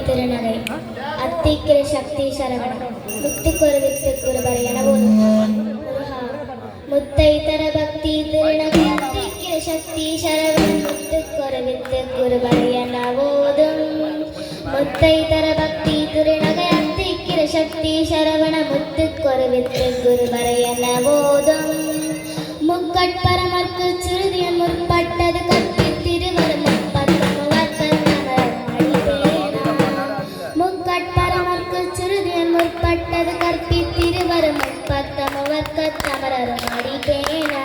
திருநகை அத்திக்கிற சக்தி சரவணம் முத்துக்கொரு வித்துக்குரு பரையனவும் முருகா முத்தை தர பக்தி திருநகை அத்திக்கிற சக்தி சரவணம் முத்துக்கொரு வித்துக்குரு பரையனவோதும் முத்தை தர பக்தி திருநகை அத்திக்கிற சக்தி சரவண முத்துக்கொரு வித்துக்குரு பரையனவோதும் முக்கட்பரமர்க்கு சிறுதியன் முற்பட்டது கற்பி திருவரும் முக்கட்பரமர்க்கு சிறுதியன் முற்பட்டது கற்பி திருவரும் முற்பத்தமுவர்க்கத்தமரரும் அடிப்பேனா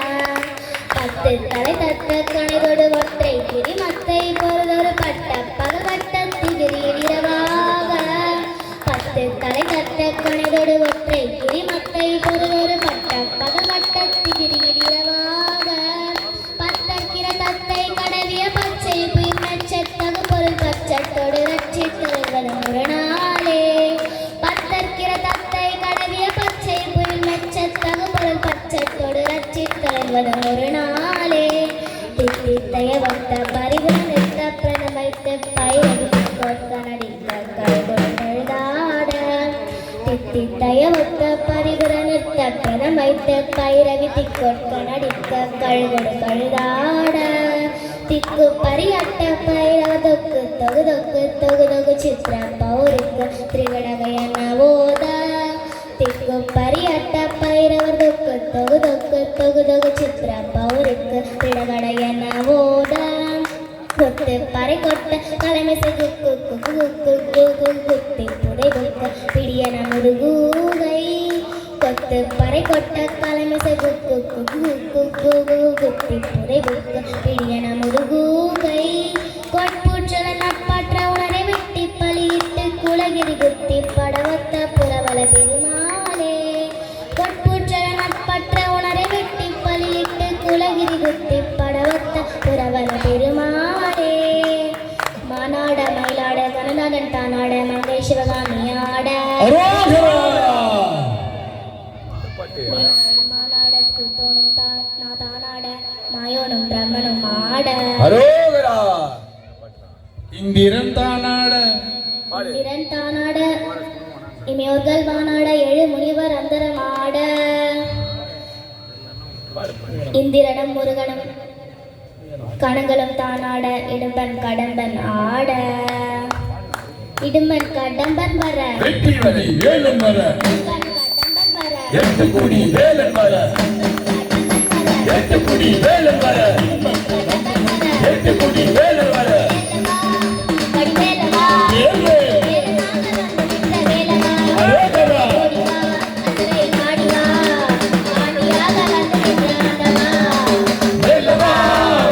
பத்து தலை தத்த கணைதொடு ஒற்றை திரி மத்தை பொறுதொரு பட்ட பகவட்ட திகிரியில் இரவாக பத்து தலை தத்த கணைதொடு ஒற்றை திரி மத்தை பொறுதொரு பட்ட பகவட்ட திகிரியில் இரவாக பத்தக்கிற தத்தை கடவிய பச்சை புயல் நட்சத்தகு பொருள் பச்சத்தோடு ரட்சித்தருவதும் ஒரு நாளே பத்தக்கிற தத்தை கடவிய பச்சை புயல் நட்சத்தகு பொருள் பச்சத்தோடு ரட்சித்தருவதும் ஒரு நாளே தித்தித்தய பக்த பரிவு நிறுத்த பிரதமைத்து பயிரது நடித்த கழுதாட தித்தித்தய பக்த பரிபுர நிறுத்த பிரதமைத்து பைரவி திக்கொட்க நடிக்க கழுகடு கழுதாட திக்கு பரியட்ட பைரவ தொக்கு தொகு தொக்கு தொகு தொகு சித்திர பௌருக்கு திரிகடகையன ஓத திக்கு பரியட்ட பைரவர் தொக்கு தொகு தொக்கு தொகு தொகு சித்திர பௌருக்கு திரிகடகையன ஓத கொத்து பறை கொட்ட கலமிசை குக்கு குக்கு குக்கு குக்கு குத்தி புதை குக்க பிடியன முருகூகை கொத்து பறை கொட்ட கலமிசை குக்கு குக்கு குக்கு குத்தி புதை குக்க பிடியன முருகூகை கொட்பூற்றல நப்பாற்ற உணரை வெட்டி பலியிட்டு குலகிரி குத்தி படவத்த புறவல பெருமாளே கொட்பூற்றல நப்பற்ற உணரை வெட்டி பலியிட்டு குலகிரி குத்தி படவத்த புறவல பெருமாளே மானாட மயிலாட கனநாதன் தானாட மங்கை சிவகாமியாட மானாட கூத்தோனும் தானாட மாயோனும் பிரம்மனும் ஆட இந்திரன் தானாட இமையோர்கள் வானாட ஏழு முனிவர் அந்தரமாட இந்திரனும் முருகனும் கணங்களும் தானாட இடும்பன் கடம்பன் ஆட இடும்பன் கடம்பன் வர வெற்றி வரை வேலன் வர கடம்பன் வர எட்டு குடி வேலன் வர எட்டு குடி வேலன் வர எட்டு குடி வேலன் வர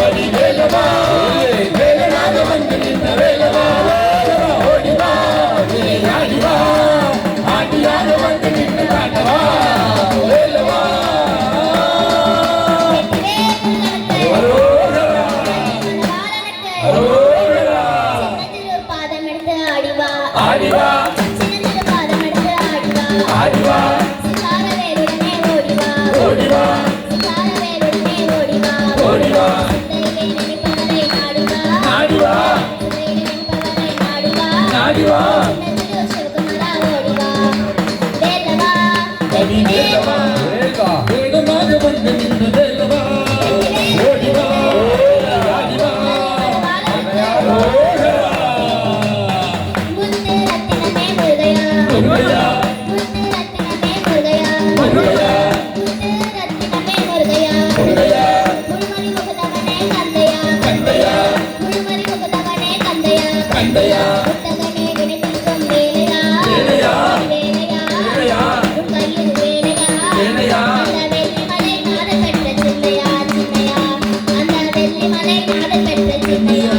படிவேலவா அந்த வெள்ளி மலை நாடு பெற்ற சின்னையா